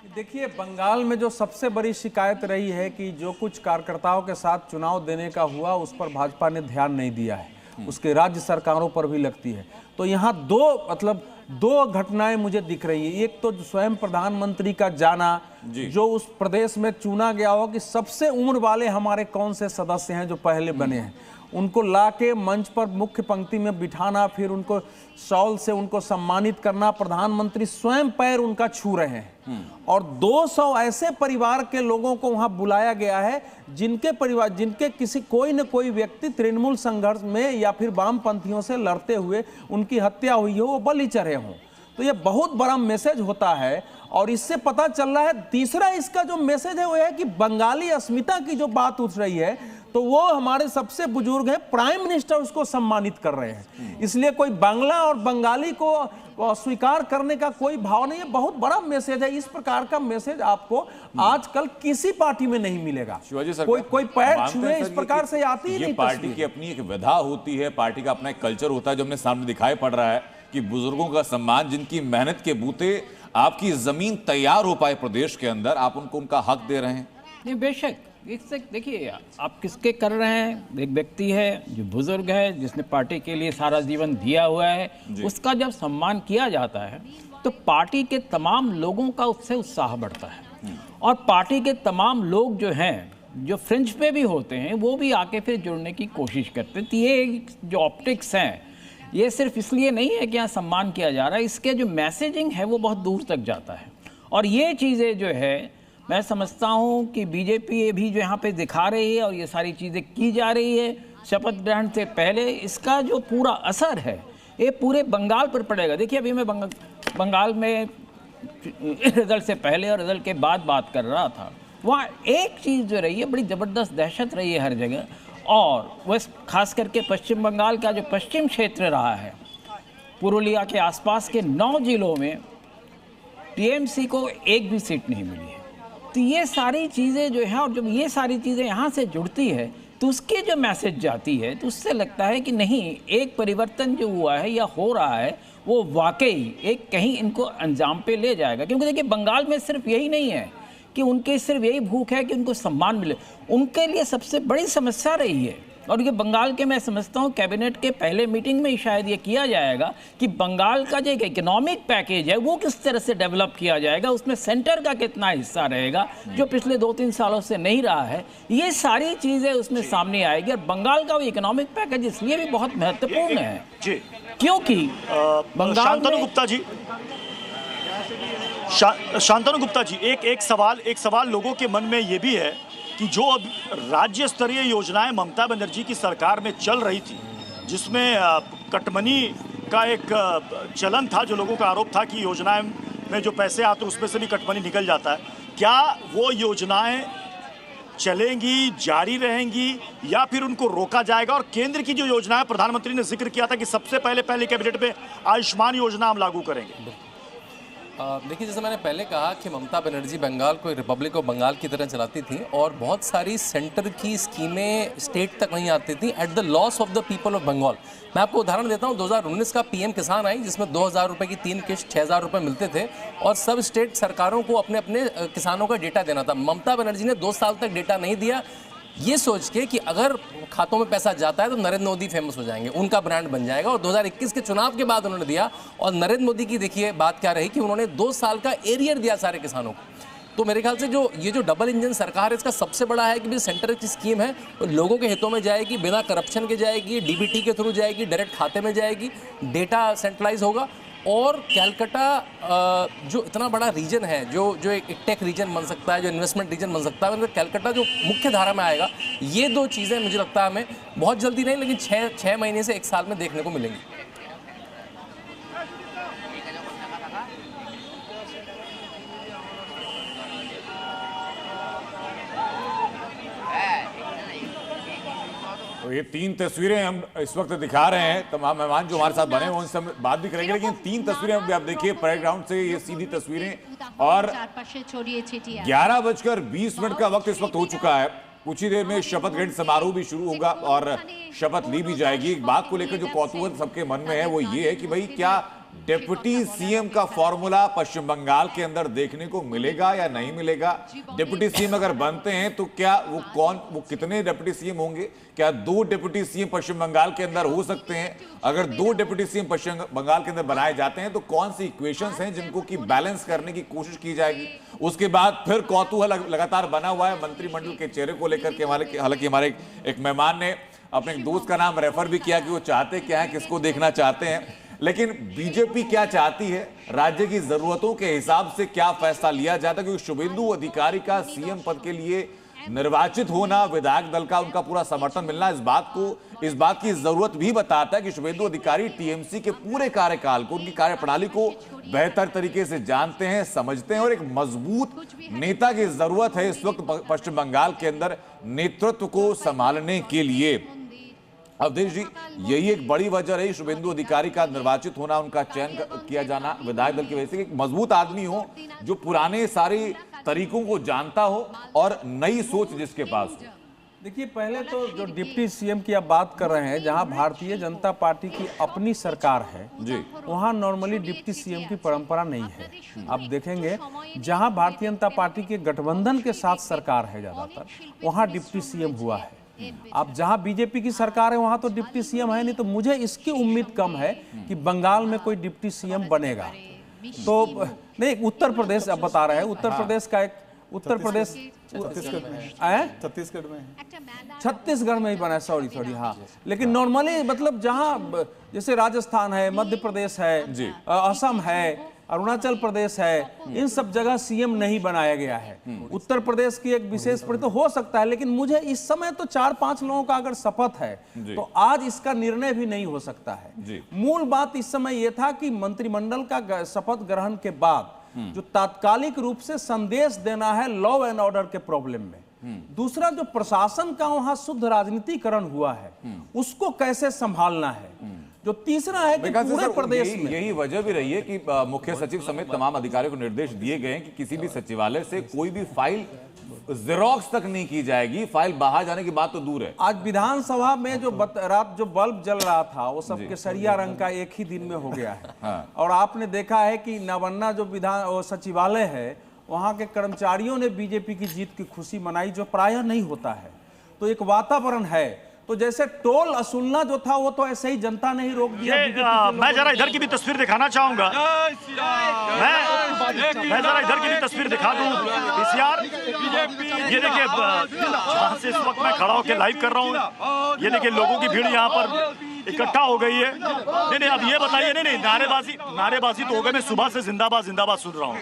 देखिए, बंगाल में जो सबसे बड़ी शिकायत रही है कि जो कुछ कार्यकर्ताओं के साथ चुनाव देने का हुआ उस पर भाजपा ने ध्यान नहीं दिया है, उसके राज्य सरकारों पर भी लगती है। तो यहाँ दो घटनाएं मुझे दिख रही है। एक तो स्वयं प्रधानमंत्री का जाना, जो उस प्रदेश में चुना गया हो कि सबसे उम्र वाले हमारे कौन से सदस्य हैं जो पहले बने हैं, उनको लाके मंच पर मुख्य पंक्ति में बिठाना, फिर उनको शॉल से उनको सम्मानित करना, प्रधानमंत्री स्वयं पैर उनका छू रहे हैं। और 200 ऐसे परिवार के लोगों को वहां बुलाया गया है जिनके किसी कोई न कोई व्यक्ति तृणमूल संघर्ष में या फिर वामपंथियों से लड़ते हुए उनकी हत्या हुई हो, वो बलि चढ़े हों। तो ये बहुत बड़ा मैसेज होता है और इससे पता चल रहा है। तीसरा इसका जो मैसेज है वो है कि बंगाली अस्मिता की जो बात उठ रही है, तो वो हमारे सबसे बुजुर्ग हैं, प्राइम मिनिस्टर उसको सम्मानित कर रहे हैं। इसलिए कोई बांग्ला और बंगाली को स्वीकार करने का कोई भाव नहीं है। बहुत बड़ा मैसेज है। इस प्रकार का मैसेज आपको आजकल किसी पार्टी में नहीं मिलेगा। कोई पैर छुए इस प्रकार से आती ही नहीं। पार्टी की अपनी एक विधा होती है, पार्टी का अपना एक कल्चर होता है जो हमने सामने दिखाई पड़ रहा है कि बुजुर्गों का सम्मान, जिनकी मेहनत के बूते आपकी जमीन तैयार हो पाए प्रदेश के अंदर, आप उनको उनका हक दे रहे हैं। नहीं, बेशक। इससे देखिए, आप किसके कर रहे हैं। एक व्यक्ति है जो बुजुर्ग है, जिसने पार्टी के लिए सारा जीवन दिया हुआ है, उसका जब सम्मान किया जाता है तो पार्टी के तमाम लोगों का उससे उत्साह बढ़ता है। और पार्टी के तमाम लोग जो हैं, जो फ्रिंज पे भी होते हैं, वो भी आके फिर जुड़ने की कोशिश करते हैं। तो ये जो ऑप्टिक्स हैं, ये सिर्फ इसलिए नहीं है कि यहाँ सम्मान किया जा रहा है, इसके जो मैसेजिंग है वो बहुत दूर तक जाता है। और ये चीज़ें जो है, मैं समझता हूँ कि बीजेपी भी जो यहाँ पे दिखा रही है और ये सारी चीज़ें की जा रही है शपथ ग्रहण से पहले, इसका जो पूरा असर है ये पूरे बंगाल पर पड़ेगा। देखिए, अभी मैं बंगाल में रिजल्ट से पहले और रिजल्ट के बाद बात कर रहा था। वहाँ एक चीज़ जो रही है, बड़ी ज़बरदस्त दहशत रही है हर जगह। और वह खास करके पश्चिम बंगाल का जो पश्चिम क्षेत्र रहा है, पुरुलिया के आसपास के 9 जिलों में टीएमसी को एक भी सीट नहीं मिली है। तो ये सारी चीज़ें जो है, और जब ये सारी चीज़ें यहाँ से जुड़ती है तो उसके जो मैसेज जाती है, तो उससे लगता है कि नहीं, एक परिवर्तन जो हुआ है या हो रहा है वो वाकई एक कहीं इनको अंजाम पे ले जाएगा। क्योंकि देखिए, बंगाल में सिर्फ यही नहीं है कि उनके सिर्फ यही भूख है कि उनको सम्मान मिले, उनके लिए सबसे बड़ी समस्या रही है। और ये बंगाल के, मैं समझता हूँ कैबिनेट के पहले मीटिंग में शायद ये किया जाएगा कि बंगाल का जो इकोनॉमिक पैकेज है वो किस तरह से डेवलप किया जाएगा, उसमें सेंटर का कितना हिस्सा रहेगा जो पिछले 2-3 सालों से नहीं रहा है। ये सारी चीज़ें उसमें सामने आएगी। और बंगाल का वो इकोनॉमिक पैकेज इसलिए भी बहुत महत्वपूर्ण है क्योंकि शांतनु गुप्ता जी, एक सवाल लोगों के मन में ये भी है कि जो अब राज्य स्तरीय योजनाएं ममता बनर्जी की सरकार में चल रही थी, जिसमें कटमनी का एक चलन था, जो लोगों का आरोप था कि योजनाएं में जो पैसे आते उसमें से भी कटमनी निकल जाता है, क्या वो योजनाएं चलेंगी, जारी रहेंगी, या फिर उनको रोका जाएगा? और केंद्र की जो योजनाएं, प्रधानमंत्री ने जिक्र किया था कि सबसे पहले कैबिनेट में आयुष्मान योजना हम लागू करेंगे। देखिए, जैसे मैंने पहले कहा कि ममता बनर्जी बंगाल को रिपब्लिक ऑफ बंगाल की तरह चलाती थी और बहुत सारी सेंटर की स्कीमें स्टेट तक नहीं आती थी at the loss of the people of Bengal. मैं आपको उदाहरण देता हूँ, 2019 का पीएम किसान आई, जिसमें 2000 रुपये की 3 किस्त 6000 रुपये मिलते थे और सब स्टेट सरकारों को अपने अपने किसानों का डेटा देना था। ममता बनर्जी ने 2 साल तक डेटा नहीं दिया, ये सोच के कि अगर खातों में पैसा जाता है तो नरेंद्र मोदी फेमस हो जाएंगे, उनका ब्रांड बन जाएगा। और 2021 के चुनाव के बाद उन्होंने दिया, और नरेंद्र मोदी की देखिए बात क्या रही कि उन्होंने 2 साल का एरियर दिया सारे किसानों को। तो मेरे ख्याल से ये जो डबल इंजन सरकार है, इसका सबसे बड़ा है कि भी सेंटर की स्कीम है तो लोगों के हितों में जाएगी, बिना करप्शन के जाएगी, डीबीटी के थ्रू जाएगी, डायरेक्ट खाते में जाएगी, डेटा सेंट्रलाइज होगा। और कैलकाटा जो इतना बड़ा रीजन है, जो एक टेक रीजन बन सकता है, जो इन्वेस्टमेंट रीजन बन सकता है, मतलब कैलकाटा जो मुख्य धारा में आएगा, ये 2 चीज़ें मुझे लगता है हमें बहुत जल्दी नहीं, लेकिन 6 महीने से 1 साल में देखने को मिलेंगी। तो ये 3 तस्वीरें हम इस वक्त दिखा रहे हैं, तमाम मेहमान जो हमारे साथ बने हैं उनसे हम बात भी करेंगे, लेकिन 3 तस्वीरें आप देखिए परेड ग्राउंड से, ये सीधी तस्वीरें। और 11:20 का वक्त इस वक्त हो चुका है। कुछ ही देर में शपथ ग्रहण समारोह भी शुरू होगा और शपथ ली भी जाएगी। एक बात को लेकर जो कौतूहल सबके मन में है वो ये है कि भाई क्या डिप्टी सीएम का फॉर्मूला पश्चिम बंगाल के अंदर देखने को मिलेगा या नहीं मिलेगा? डिप्टी सीएम अगर बनते हैं तो क्या वो कितने डिप्टी सीएम होंगे? क्या 2 डिप्टी सीएम पश्चिम बंगाल के अंदर हो सकते हैं? अगर 2 डिप्टी सीएम पश्चिम बंगाल के अंदर बनाए जाते हैं तो कौन सी इक्वेशंस हैं जिनको की बैलेंस करने की कोशिश की जाएगी? उसके बाद फिर कौतूहल लगातार बना हुआ है मंत्रिमंडल के चेहरे को लेकर के। हालांकि हमारे एक मेहमान ने अपने एक दोस्त का नाम रेफर भी किया कि वो चाहते क्या है, किसको देखना चाहते हैं, लेकिन बीजेपी क्या चाहती है, राज्य की जरूरतों के हिसाब से क्या फैसला लिया जाता है? क्योंकि शुभेंदु अधिकारी का सीएम पद के लिए निर्वाचित होना, विधायक दल का उनका पूरा समर्थन मिलना इस बात की जरूरत भी बताता है कि शुभेंदु अधिकारी टीएमसी के पूरे कार्यकाल को, उनकी कार्यप्रणाली को बेहतर तरीके से जानते हैं, समझते हैं और एक मजबूत नेता की जरूरत है इस वक्त पश्चिम बंगाल के अंदर नेतृत्व को संभालने के लिए। अवधेश जी, यही एक बड़ी वजह रही शुभेंदु अधिकारी का निर्वाचित होना, उनका चयन किया जाना विधायक दल की वजह से, एक मजबूत आदमी हो जो पुराने सारे तरीकों को जानता हो और नई सोच जिसके पास हो। देखिए, पहले तो जो डिप्टी सीएम की आप बात कर रहे हैं, जहां भारतीय जनता पार्टी की अपनी सरकार है जी, वहां नॉर्मली डिप्टी सीएम की परंपरा नहीं है। आप देखेंगे जहां भारतीय जनता पार्टी के गठबंधन के साथ सरकार है ज्यादातर, वहां डिप्टी सीएम हुआ है। अब जहां बीजेपी की सरकार है वहां तो डिप्टी सीएम है नहीं, तो मुझे इसकी उम्मीद कम है कि बंगाल में कोई डिप्टी सीएम बनेगा। तो नहीं, उत्तर प्रदेश अब बता रहे हैं, उत्तर प्रदेश का एक उत्तर प्रदेश छत्तीसगढ़ में ही बना है, सॉरी हाँ। लेकिन नॉर्मली मतलब जहां जैसे राजस्थान है, मध्य प्रदेश है, असम है, अरुणाचल प्रदेश है, इन सब जगह सीएम नहीं बनाया गया है। उत्तर प्रदेश की एक विशेष तो हो सकता है, लेकिन मुझे इस समय तो 4-5 लोगों का अगर शपथ है तो आज इसका निर्णय भी नहीं हो सकता है। मूल बात इस समय यह था कि मंत्रिमंडल का शपथ ग्रहण के बाद जो तात्कालिक रूप से संदेश देना है लॉ एंड ऑर्डर के प्रॉब्लम में, दूसरा जो प्रशासन का वहां शुद्ध राजनीतिकरण हुआ है उसको कैसे संभालना है, जो तीसरा है कि पूरे प्रदेश में यही वजह भी रही है कि मुख्य सचिव समेत तमाम अधिकारियों को निर्देश दिए गए हैं कि किसी भी सचिवालय से कोई भी फाइल जेरोक्स तक नहीं की जाएगी। फाइल बाहर जाने की बात तो दूर है। आज विधानसभा में जो रात जो बल्ब जल रहा था वो सब केसरिया रंग का एक ही दिन में हो गया है। हाँ। और आपने देखा है कि नवन्ना जो सचिवालय है वहां के कर्मचारियों ने बीजेपी की जीत की खुशी मनाई, जो प्रायः नहीं होता है। तो एक वातावरण है, तो जैसे टोल असुलना जो था वो तो ऐसे ही जनता ने ही रोक दिया। मैं जरा इधर की भी तस्वीर दिखाना चाहूंगा, मैं जरा इधर की भी तस्वीर दिखा दूं पीसीआर। ये देखिए जहां से इस वक्त मैं खड़ा होकर लाइव कर रहा हूं, ये देखिए लोगों की भीड़ यहाँ पर इकट्ठा हो गई है। नहीं, अब ये बताइए, नहीं नारेबाजी तो हो गई। मैं सुबह से जिंदाबाद जिंदाबाद सुन रहा हूँ।